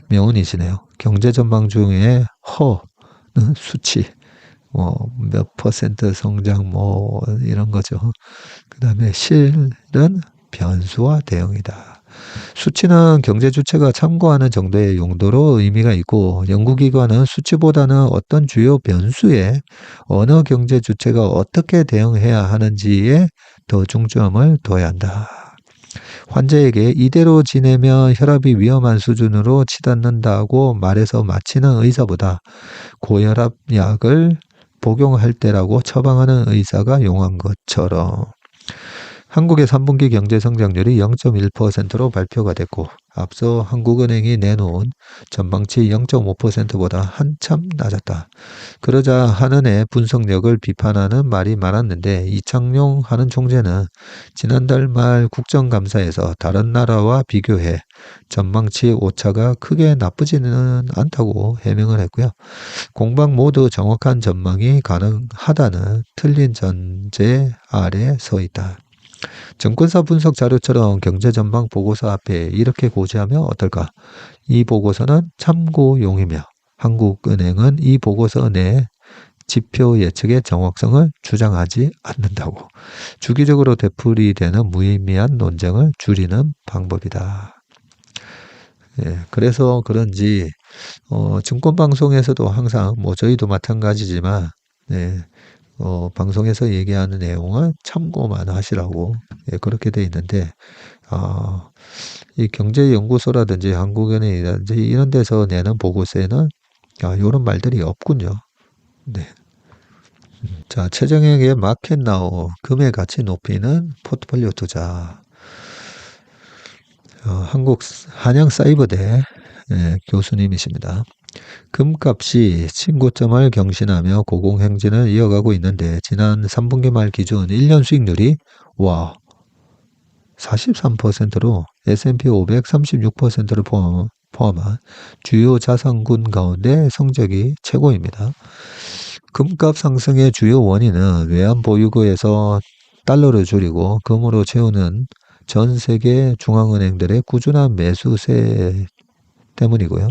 Speaker 1: 명언이시네요. 경제 전망 중에 허는 수치, 몇 퍼센트 성장 이런 거죠. 그 다음에 실은 변수와 대응이다. 수치는 경제 주체가 참고하는 정도의 용도로 의미가 있고 연구기관은 수치보다는 어떤 주요 변수에 어느 경제 주체가 어떻게 대응해야 하는지에 더 중점을 둬야 한다. 환자에게 이대로 지내면 혈압이 위험한 수준으로 치닫는다고 말해서 마치는 의사보다 고혈압 약을 복용할 때라고 처방하는 의사가 용한 것처럼 한국의 3분기 경제 성장률이 0.1%로 발표가 됐고 앞서 한국은행이 내놓은 전망치 0.5%보다 한참 낮았다. 그러자 한은의 분석력을 비판하는 말이 많았는데 이창용 한은 총재는 지난달 말 국정감사에서 다른 나라와 비교해 전망치 오차가 크게 나쁘지는 않다고 해명을 했고요. 공방 모두 정확한 전망이 가능하다는 틀린 전제 아래 서 있다. 증권사 분석 자료처럼 경제 전망 보고서 앞에 이렇게 고지하면 어떨까? 이 보고서는 참고용이며 한국은행은 이 보고서 내 지표 예측의 정확성을 주장하지 않는다고. 주기적으로 되풀이되는 무의미한 논쟁을 줄이는 방법이다. 예, 그래서 그런지 증권방송에서도 항상 저희도 마찬가지지만 방송에서 얘기하는 내용은 참고만 하시라고 그렇게 돼 있는데 이 경제연구소라든지 한국은행이라든지 이런 데서 내는 보고서에는 이런 말들이 없군요. 네. 자, 최정혁의 마켓나우 금의 가치 높이는 포트폴리오 투자. 한국 한양사이버대 교수님이십니다. 금값이 신고점을 경신하며 고공행진을 이어가고 있는데 지난 3분기 말 기준 1년 수익률이 43%로 S&P 500 36%를 포함한 주요 자산군 가운데 성적이 최고입니다. 금값 상승의 주요 원인은 외환보유고에서 달러를 줄이고 금으로 채우는 전 세계 중앙은행들의 꾸준한 매수세 때문이고요.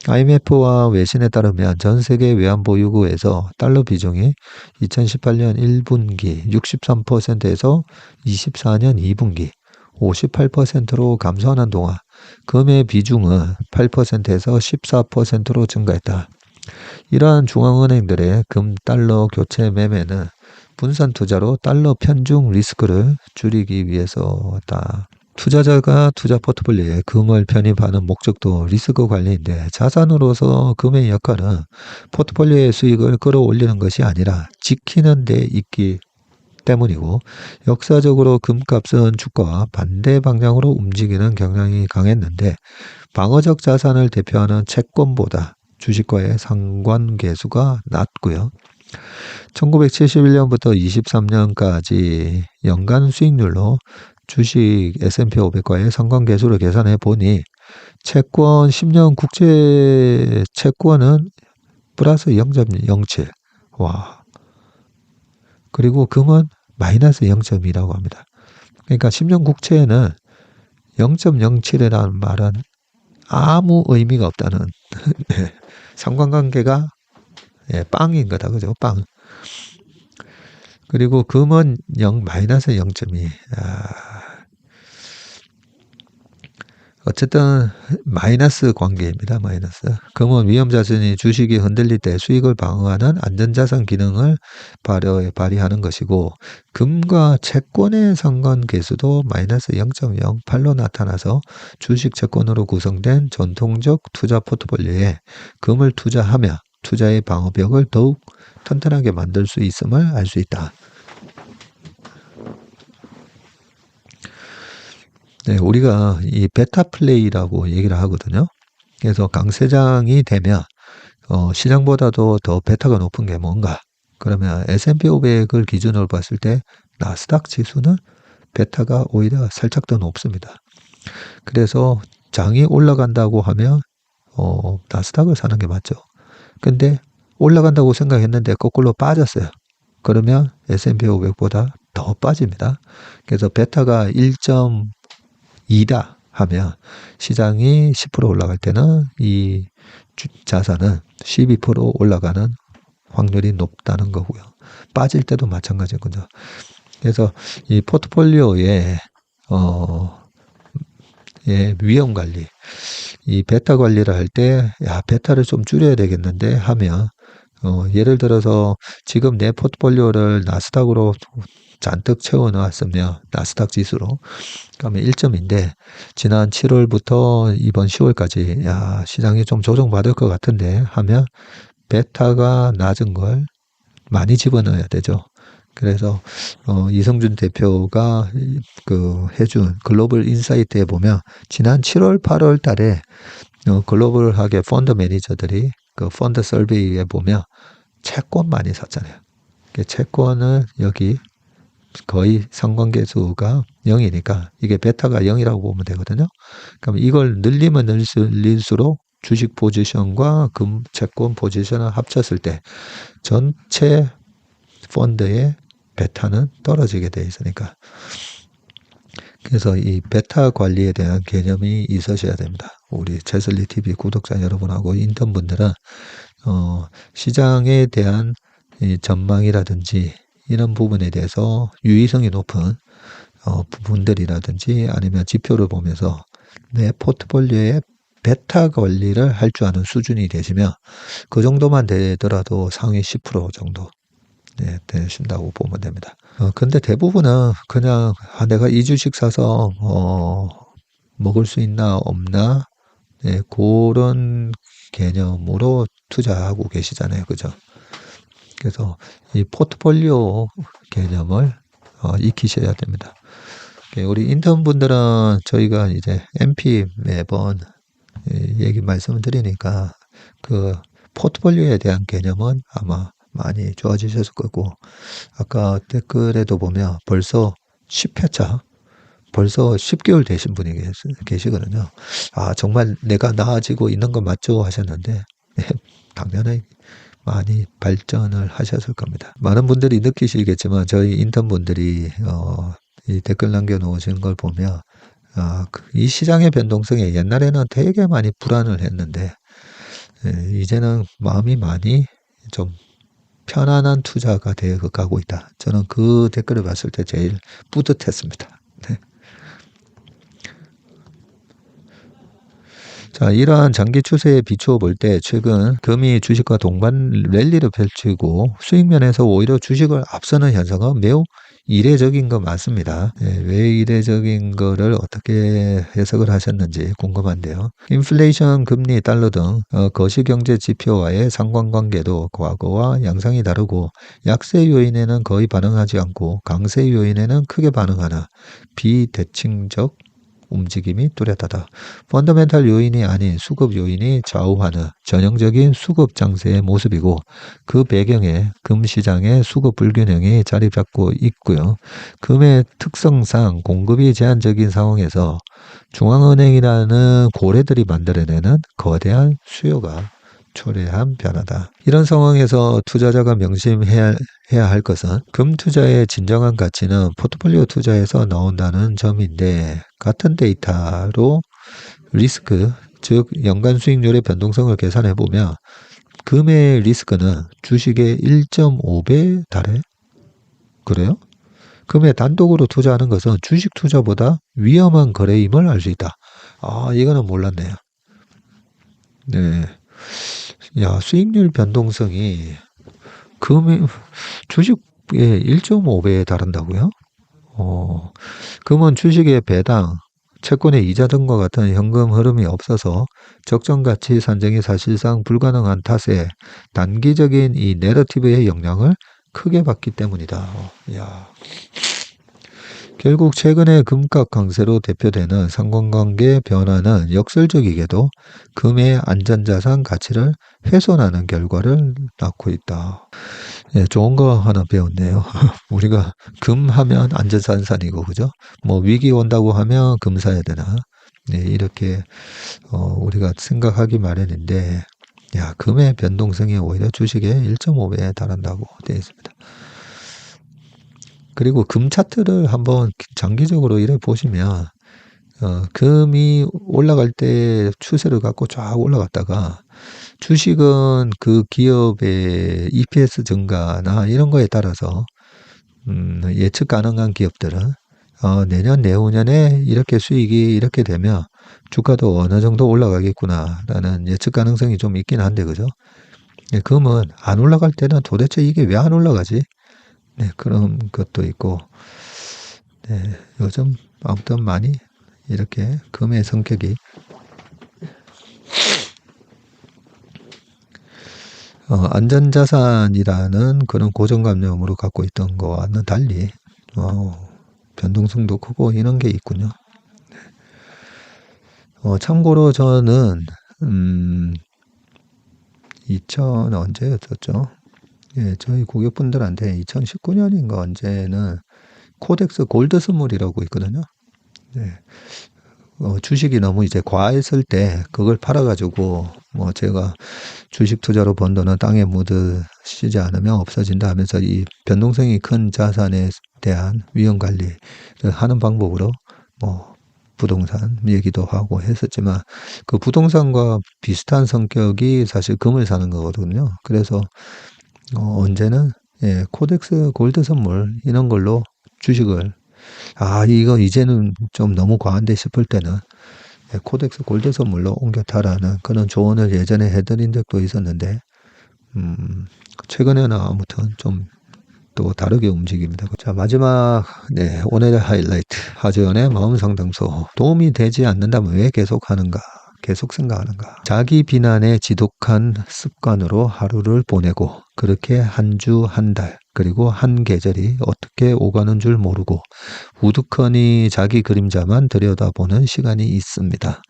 Speaker 1: IMF와 외신에 따르면 전 세계 외환보유고에서 달러 비중이 2018년 1분기 63%에서 24년 2분기 58%로 감소하는 동안 금의 비중은 8%에서 14%로 증가했다. 이러한 중앙은행들의 금-달러 교체 매매는 분산 투자로 달러 편중 리스크를 줄이기 위해서다. 투자자가 투자 포트폴리오에 금을 편입하는 목적도 리스크 관리인데 자산으로서 금의 역할은 포트폴리오의 수익을 끌어올리는 것이 아니라 지키는 데 있기 때문이고 역사적으로 금값은 주가와 반대 방향으로 움직이는 경향이 강했는데 방어적 자산을 대표하는 채권보다 주식과의 상관계수가 낮고요. 1971년부터 23년까지 연간 수익률로 주식 S&P 500과의 상관계수를 계산해 보니 채권 10년 국채 채권은 플러스 0.07. 와. 그리고 금은 마이너스 0.2라고 합니다. 그러니까 10년 국채에는 0.07이라는 말은 아무 의미가 없다는 상관관계가 빵인 거다. 그죠? 빵. 그리고 금은 마이너스 0.2. 어쨌든 마이너스 관계입니다. 마이너스. 금은 위험자산이 주식이 흔들릴 때 수익을 방어하는 안전자산 기능을 발휘하는 것이고 금과 채권의 상관계수도 마이너스 0.08로 나타나서 주식 채권으로 구성된 전통적 투자 포트폴리오에 금을 투자하며 투자의 방어벽을 더욱 튼튼하게 만들 수 있음을 알 수 있다. 네, 우리가 이 베타 플레이라고 얘기를 하거든요. 그래서 강세장이 되면 시장보다도 더 베타가 높은 게 뭔가? 그러면 S&P 500을 기준으로 봤을 때 나스닥 지수는 베타가 오히려 살짝 더 높습니다. 그래서 장이 올라간다고 하면 나스닥을 사는 게 맞죠. 근데 올라간다고 생각했는데 거꾸로 빠졌어요. 그러면 S&P 500보다 더 빠집니다. 그래서 베타가 1.2다 하면 시장이 10% 올라갈 때는 이 자산은 12% 올라가는 확률이 높다는 거고요. 빠질 때도 마찬가지인 거죠. 그래서 이 포트폴리오의 위험 관리, 이 베타 관리를 할 때, 베타를 좀 줄여야 되겠는데 하면, 예를 들어서 지금 내 포트폴리오를 나스닥으로 잔뜩 채워 놨으면, 나스닥 지수로, 그러면 1점인데, 지난 7월부터 이번 10월까지, 시장이 좀 조정받을 것 같은데 하면, 베타가 낮은 걸 많이 집어넣어야 되죠. 그래서 이성준 대표가 해준 글로벌 인사이트에 보면 지난 7월, 8월 달에 글로벌하게 펀드 매니저들이 그 펀드 서베이에 보면 채권 많이 샀잖아요. 채권은 여기 거의 상관계수가 0이니까 이게 베타가 0이라고 보면 되거든요. 그럼 이걸 늘리면 늘릴수록 주식 포지션과 금 채권 포지션을 합쳤을 때 전체 펀드의 베타는 떨어지게 돼 있으니까. 그래서 이 베타 관리에 대한 개념이 있으셔야 됩니다. 우리 제슬리 TV 구독자 여러분하고 인턴분들은 시장에 대한 이 전망이라든지 이런 부분에 대해서 유의성이 높은 부분들이라든지 아니면 지표를 보면서 내 포트폴리오의 베타 관리를 할 줄 아는 수준이 되시면 그 정도만 되더라도 상위 10% 정도 되신다고 보면 됩니다. 근데 대부분은 그냥 내가 이 주식 사서 먹을 수 있나 없나 그런 개념으로 투자하고 계시잖아요. 그죠? 그래서 이 포트폴리오 개념을 익히셔야 됩니다. 우리 인턴분들은 저희가 이제 MP 매번 얘기 말씀을 드리니까 그 포트폴리오에 대한 개념은 아마 많이 좋아지셨을 거고 아까 댓글에도 보면 벌써 10회차 벌써 10개월 되신 분이 계시거든요. 정말 내가 나아지고 있는 건 맞죠 하셨는데 당연히 많이 발전을 하셨을 겁니다. 많은 분들이 느끼시겠지만 저희 인턴분들이 이 댓글 남겨놓으신 걸 보면 이 시장의 변동성에 옛날에는 되게 많이 불안을 했는데 이제는 마음이 많이 좀 편안한 투자가 되어 가고 있다. 저는 그 댓글을 봤을 때 제일 뿌듯했습니다. 네. 자, 이러한 장기 추세에 비추어 볼 때 최근 금이 주식과 동반 랠리를 펼치고 수익 면에서 오히려 주식을 앞서는 현상은 매우 이례적인 거 맞습니다. 예, 왜 이례적인 거를 어떻게 해석을 하셨는지 궁금한데요. 인플레이션, 금리, 달러 등 거시경제 지표와의 상관관계도 과거와 양상이 다르고 약세 요인에는 거의 반응하지 않고 강세 요인에는 크게 반응하는 비대칭적 움직임이 뚜렷하다. 펀더멘탈 요인이 아닌 수급 요인이 좌우하는 전형적인 수급 장세의 모습이고 그 배경에 금 시장의 수급 불균형이 자리 잡고 있고요. 금의 특성상 공급이 제한적인 상황에서 중앙은행이라는 고래들이 만들어내는 거대한 수요가 초래한 변화다. 이런 상황에서 투자자가 명심해야 할 것은 금 투자의 진정한 가치는 포트폴리오 투자에서 나온다는 점인데 같은 데이터로 리스크, 즉 연간 수익률의 변동성을 계산해 보면 금의 리스크는 주식의 1.5배에 달해. 그래요? 금에 단독으로 투자하는 것은 주식 투자보다 위험한 거래임을 알 수 있다. 아, 이거는 몰랐네요. 네. 야, 수익률 변동성이 주식의 1.5배에 달한다고요? 금은 주식의 배당, 채권의 이자 등과 같은 현금 흐름이 없어서 적정 가치 산정이 사실상 불가능한 탓에 단기적인 이 내러티브의 영향을 크게 받기 때문이다. 야. 결국 최근의 금값 강세로 대표되는 상관관계 변화는 역설적이게도 금의 안전자산 가치를 훼손하는 결과를 낳고 있다. 예, 좋은 거 하나 배웠네요. 우리가 금 하면 안전자산이고, 그죠? 뭐 위기 온다고 하면 금 사야 되나? 네, 이렇게 우리가 생각하기 마련인데, 야, 금의 변동성이 오히려 주식의 1.5배에 달한다고 되어 있습니다. 그리고 금 차트를 한번 장기적으로 이래 보시면 금이 올라갈 때 추세를 갖고 쫙 올라갔다가 주식은 그 기업의 EPS 증가나 이런 거에 따라서 예측 가능한 기업들은 내년 내후년에 이렇게 수익이 이렇게 되면 주가도 어느 정도 올라가겠구나라는 예측 가능성이 좀 있긴 한데 그죠? 금은 안 올라갈 때는 도대체 이게 왜 안 올라가지? 네, 그런 것도 있고, 네, 요즘 아무튼 많이 이렇게 금의 성격이 안전자산이라는 그런 고정관념으로 갖고 있던 거와는 달리 변동성도 크고 이런 게 있군요. 참고로 저는 2000 언제였었죠? 예, 저희 고객분들한테 2019년인가 언제는 코덱스 골드 선물이라고 있거든요. 네. 주식이 너무 이제 과했을 때 그걸 팔아가지고 뭐 제가 주식 투자로 번 돈은 땅에 묻으시지 않으면 없어진다 하면서 이 변동성이 큰 자산에 대한 위험 관리를 하는 방법으로 뭐 부동산 얘기도 하고 했었지만 그 부동산과 비슷한 성격이 사실 금을 사는 거거든요. 그래서 언제는 예, 코덱스 골드 선물 이런 걸로 주식을 이거 이제는 좀 너무 과한데 싶을 때는 예, 코덱스 골드 선물로 옮겨 타라는 그런 조언을 예전에 해드린 적도 있었는데 최근에는 아무튼 좀 또 다르게 움직입니다. 자, 마지막 네, 오늘의 하이라이트 하재현의 마음상담소. 도움이 되지 않는다면 왜 계속하는가? 계속 생각하는가? 자기 비난에 지독한 습관으로 하루를 보내고 그렇게 한 주, 한 달, 그리고 한 계절이 어떻게 오가는 줄 모르고 우두커니 자기 그림자만 들여다보는 시간이 있습니다.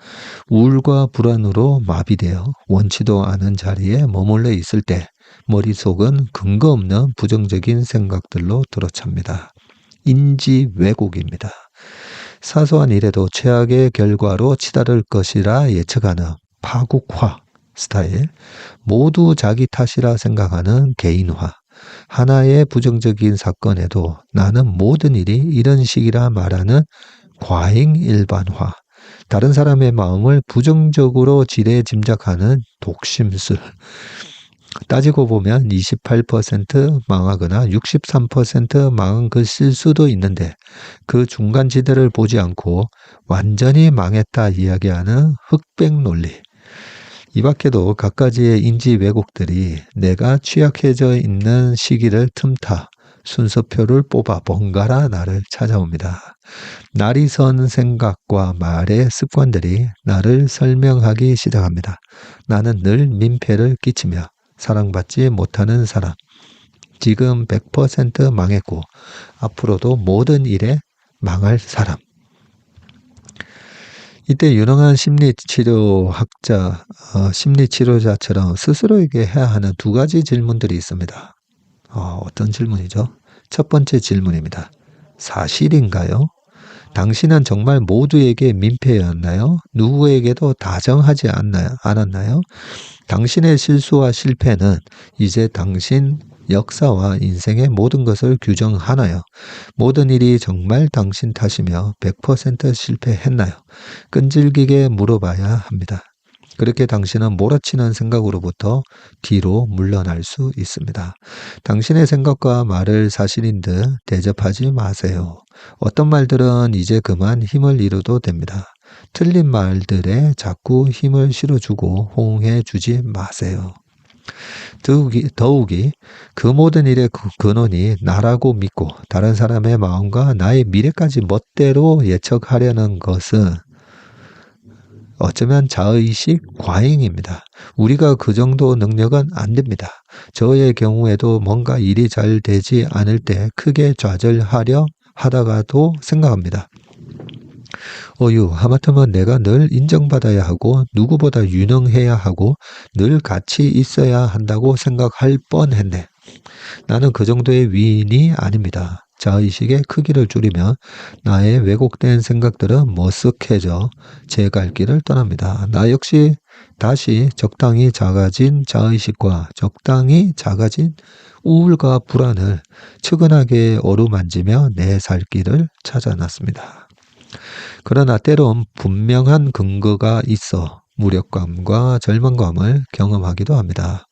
Speaker 1: 우울과 불안으로 마비되어 원치도 않은 자리에 머물러 있을 때 머릿속은 근거 없는 부정적인 생각들로 들어찹니다. 인지 왜곡입니다. 사소한 일에도 최악의 결과로 치달을 것이라 예측하는 파국화 스타일, 모두 자기 탓이라 생각하는 개인화, 하나의 부정적인 사건에도 나는 모든 일이 이런 식이라 말하는 과잉 일반화, 다른 사람의 마음을 부정적으로 지레 짐작하는 독심술. 따지고 보면 28% 망하거나 63% 망한 것일 수도 있는데 그 중간 지대를 보지 않고 완전히 망했다 이야기하는 흑백 논리. 이 밖에도 갖가지의 인지 왜곡들이 내가 취약해져 있는 시기를 틈타 순서표를 뽑아 번갈아 나를 찾아옵니다. 날이 선 생각과 말의 습관들이 나를 설명하기 시작합니다. 나는 늘 민폐를 끼치며 사랑받지 못하는 사람. 지금 100% 망했고 앞으로도 모든 일에 망할 사람. 이때 유능한 심리치료학자, 심리치료자처럼 스스로에게 해야 하는 두 가지 질문들이 있습니다. 어떤 질문이죠? 첫 번째 질문입니다. 사실인가요? 당신은 정말 모두에게 민폐였나요? 누구에게도 다정하지 않았나요? 당신의 실수와 실패는 이제 당신 역사와 인생의 모든 것을 규정하나요? 모든 일이 정말 당신 탓이며 100% 실패했나요? 끈질기게 물어봐야 합니다. 그렇게 당신은 몰아치는 생각으로부터 뒤로 물러날 수 있습니다. 당신의 생각과 말을 사실인 듯 대접하지 마세요. 어떤 말들은 이제 그만 힘을 잃어도 됩니다. 틀린 말들에 자꾸 힘을 실어주고 호응해 주지 마세요. 더욱이 그 모든 일의 근원이 나라고 믿고 다른 사람의 마음과 나의 미래까지 멋대로 예측하려는 것은 어쩌면 자의식 과잉입니다. 우리가 그 정도 능력은 안 됩니다. 저의 경우에도 뭔가 일이 잘 되지 않을 때 크게 좌절하려 하다가도 생각합니다. 하마터면 내가 늘 인정받아야 하고 누구보다 유능해야 하고 늘 같이 있어야 한다고 생각할 뻔했네. 나는 그 정도의 위인이 아닙니다. 자의식의 크기를 줄이면 나의 왜곡된 생각들은 머쓱해져 제 갈 길을 떠납니다. 나 역시 다시 적당히 작아진 자의식과 적당히 작아진 우울과 불안을 측은하게 어루만지며 내 살 길을 찾아놨습니다. 그러나 때론 분명한 근거가 있어 무력감과 절망감을 경험하기도 합니다.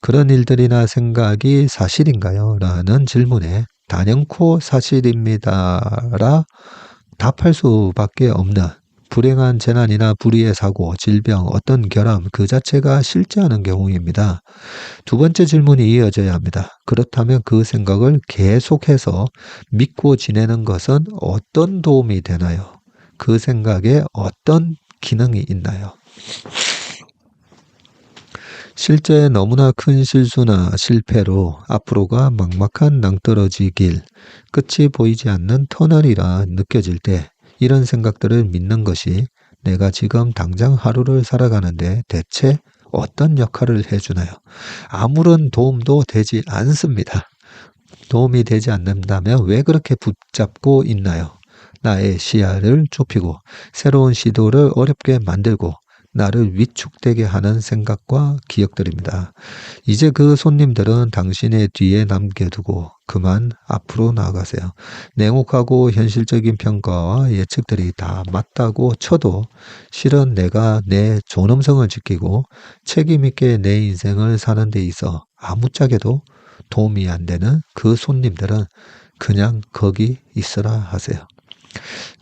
Speaker 1: 그런 일들이나 생각이 사실인가요? 라는 질문에 단연코 사실입니다라 답할 수밖에 없는 불행한 재난이나 불의의 사고, 질병, 어떤 결함 그 자체가 실제하는 경우입니다. 두 번째 질문이 이어져야 합니다. 그렇다면 그 생각을 계속해서 믿고 지내는 것은 어떤 도움이 되나요? 그 생각에 어떤 기능이 있나요? 실제 너무나 큰 실수나 실패로 앞으로가 막막한 낭떠러지 길, 끝이 보이지 않는 터널이라 느껴질 때 이런 생각들을 믿는 것이 내가 지금 당장 하루를 살아가는데 대체 어떤 역할을 해주나요? 아무런 도움도 되지 않습니다. 도움이 되지 않는다면 왜 그렇게 붙잡고 있나요? 나의 시야를 좁히고 새로운 시도를 어렵게 만들고 나를 위축되게 하는 생각과 기억들입니다. 이제 그 손님들은 당신의 뒤에 남겨두고 그만 앞으로 나아가세요. 냉혹하고 현실적인 평가와 예측들이 다 맞다고 쳐도 실은 내가 내 존엄성을 지키고 책임있게 내 인생을 사는 데 있어 아무짝에도 도움이 안 되는 그 손님들은 그냥 거기 있으라 하세요.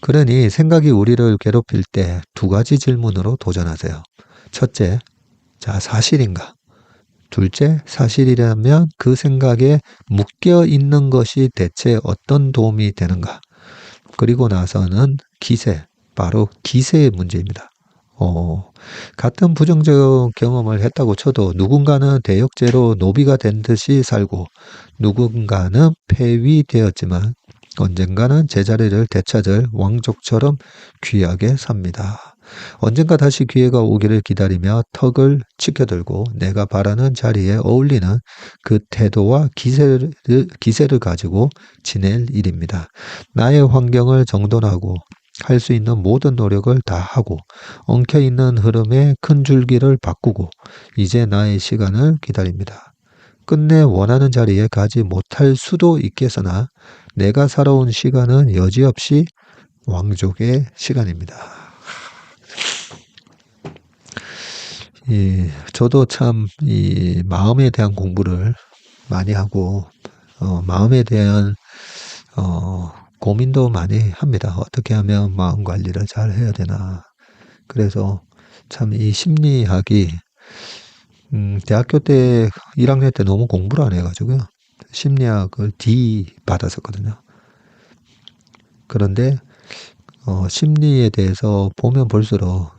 Speaker 1: 그러니 생각이 우리를 괴롭힐 때 두 가지 질문으로 도전하세요. 첫째, 사실인가? 둘째, 사실이라면 그 생각에 묶여 있는 것이 대체 어떤 도움이 되는가? 그리고 나서는 바로 기세의 문제입니다. 같은 부정적 경험을 했다고 쳐도 누군가는 대역죄로 노비가 된 듯이 살고 누군가는 폐위되었지만 언젠가는 제자리를 되찾을 왕족처럼 귀하게 삽니다. 언젠가 다시 기회가 오기를 기다리며 턱을 치켜들고 내가 바라는 자리에 어울리는 그 태도와 기세를 가지고 지낼 일입니다. 나의 환경을 정돈하고 할 수 있는 모든 노력을 다하고 엉켜있는 흐름의 큰 줄기를 바꾸고 이제 나의 시간을 기다립니다. 끝내 원하는 자리에 가지 못할 수도 있겠으나 내가 살아온 시간은 여지없이 왕족의 시간입니다. 저도 참 이 마음에 대한 공부를 많이 하고 마음에 대한 고민도 많이 합니다. 어떻게 하면 마음 관리를 잘 해야 되나. 그래서 참 이 심리학이 대학교 때 1학년 때 너무 공부를 안 해가지고요. 심리학을 D 받았었거든요. 그런데 심리에 대해서 보면 볼수록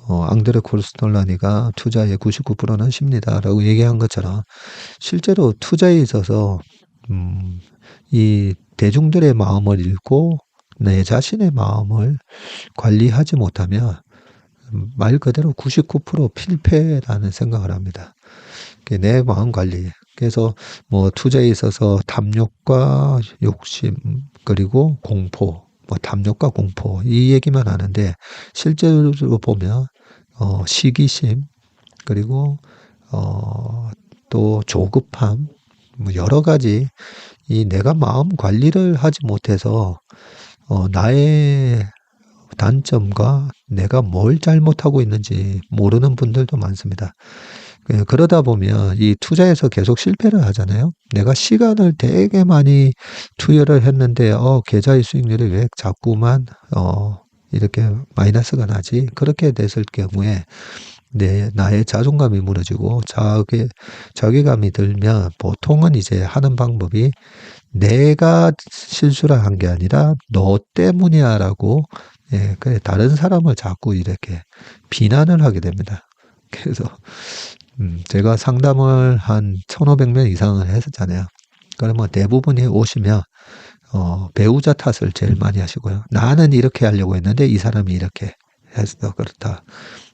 Speaker 1: 앙드레 코르스톨라니가 투자의 99%는 심리다라고 얘기한 것처럼 실제로 투자에 있어서 이 대중들의 마음을 읽고 내 자신의 마음을 관리하지 못하면 말 그대로 99% 필패라는 생각을 합니다. 내 마음 관리. 그래서 뭐 투자에 있어서 탐욕과 욕심 그리고 공포, 뭐 탐욕과 공포 이 얘기만 하는데 실제로 보면 시기심 그리고 또 조급함 뭐 여러 가지 이 내가 마음 관리를 하지 못해서 나의 단점과 내가 뭘 잘못하고 있는지 모르는 분들도 많습니다. 그러다 보면 이 투자에서 계속 실패를 하잖아요. 내가 시간을 되게 많이 투여를 했는데 계좌의 수익률이 왜 자꾸만 이렇게 마이너스가 나지? 그렇게 됐을 경우에 나의 자존감이 무너지고 자괴감이 들면 보통은 이제 하는 방법이 내가 실수를 한 게 아니라 너 때문이야라고 그래 다른 사람을 자꾸 이렇게 비난을 하게 됩니다. 그래서 제가 상담을 한 1,500명 이상을 했었잖아요. 그러면 대부분이 오시면 배우자 탓을 제일 많이 하시고요. 나는 이렇게 하려고 했는데 이 사람이 이렇게 해서 그렇다.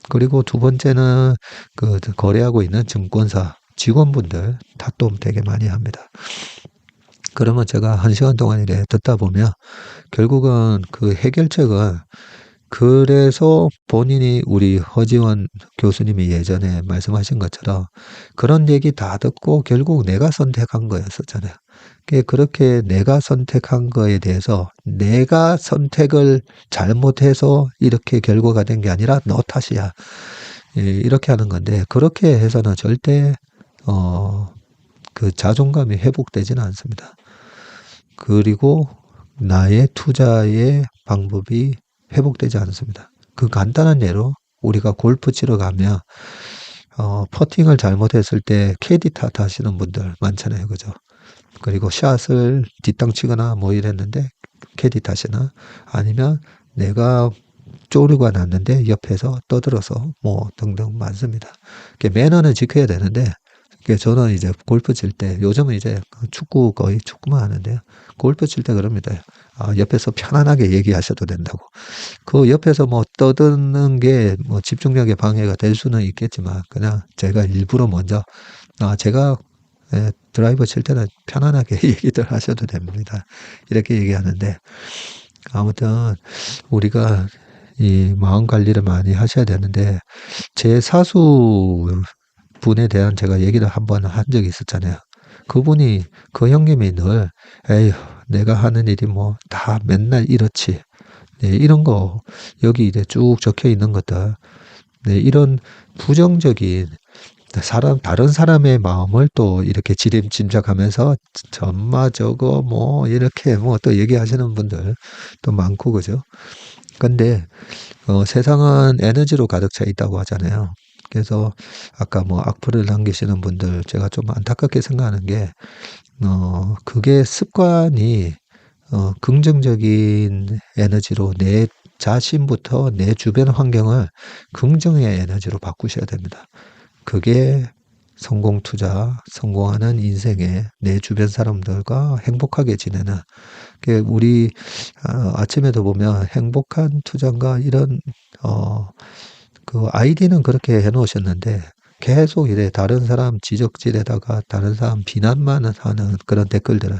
Speaker 1: 그리고 두 번째는 그 거래하고 있는 증권사 직원분들 탓도 되게 많이 합니다. 그러면 제가 1시간 동안 이래 듣다 보면 결국은 그 해결책은 그래서 본인이 우리 허지원 교수님이 예전에 말씀하신 것처럼 그런 얘기 다 듣고 결국 내가 선택한 거였었잖아요. 그렇게 내가 선택한 거에 대해서 내가 선택을 잘못해서 이렇게 결과가 된 게 아니라 너 탓이야. 이렇게 하는 건데 그렇게 해서는 절대 그 자존감이 회복되지는 않습니다. 그리고 나의 투자의 방법이 회복되지 않습니다. 그 간단한 예로 우리가 골프 치러 가면 퍼팅을 잘못했을 때 캐디 탓하시는 분들 많잖아요. 그죠? 그리고 샷을 뒷땅 치거나 뭐 이랬는데 캐디 탓이나 아니면 내가 쪼르가 났는데 옆에서 떠들어서 뭐 등등 많습니다. 매너는 지켜야 되는데 저는 이제 골프 칠 때 요즘은 이제 축구 거의 축구만 하는데요. 골프 칠 때 그럽니다. 옆에서 편안하게 얘기하셔도 된다고. 그 옆에서 뭐 떠드는 게 뭐 집중력에 방해가 될 수는 있겠지만 그냥 제가 일부러 먼저 제가 드라이버 칠 때는 편안하게 얘기들 하셔도 됩니다. 이렇게 얘기하는데 아무튼 우리가 이 마음 관리를 많이 하셔야 되는데 제 사수 분에 대한 제가 얘기를 한번 한 적이 있었잖아요. 그분이 그 형님이 늘 에휴 내가 하는 일이 뭐 다 맨날 이렇지. 네, 이런 거 여기 이제 쭉 적혀 있는 것들 네, 이런 부정적인 다른 사람의 마음을 또 이렇게 지림짐작하면서 전마 저거 뭐 이렇게 뭐 또 얘기하시는 분들 또 많고 그죠. 근데 세상은 에너지로 가득 차 있다고 하잖아요. 그래서 아까 뭐 악플을 남기시는 분들 제가 좀 안타깝게 생각하는 게 그게 습관이 긍정적인 에너지로 내 자신부터 내 주변 환경을 긍정의 에너지로 바꾸셔야 됩니다. 그게 성공 투자, 성공하는 인생에 내 주변 사람들과 행복하게 지내는 우리 아침에도 보면 행복한 투자인가 이런 그 아이디는 그렇게 해놓으셨는데 계속 이래 다른 사람 지적질에다가 다른 사람 비난만 하는 그런 댓글들을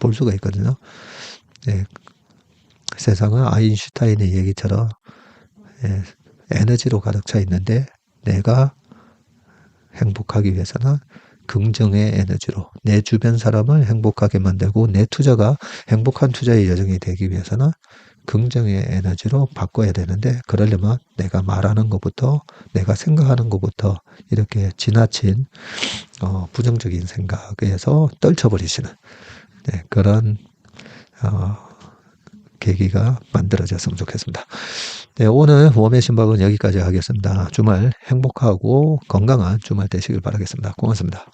Speaker 1: 볼 수가 있거든요. 네, 세상은 아인슈타인의 얘기처럼 에너지로 가득 차 있는데 내가 행복하기 위해서는 긍정의 에너지로 내 주변 사람을 행복하게 만들고 내 투자가 행복한 투자의 여정이 되기 위해서는 긍정의 에너지로 바꿔야 되는데 그러려면 내가 말하는 것부터 내가 생각하는 것부터 이렇게 지나친 부정적인 생각에서 떨쳐버리시는 그런 계기가 만들어졌으면 좋겠습니다. 네, 오늘 웜의 신박은 여기까지 하겠습니다. 주말 행복하고 건강한 주말 되시길 바라겠습니다. 고맙습니다.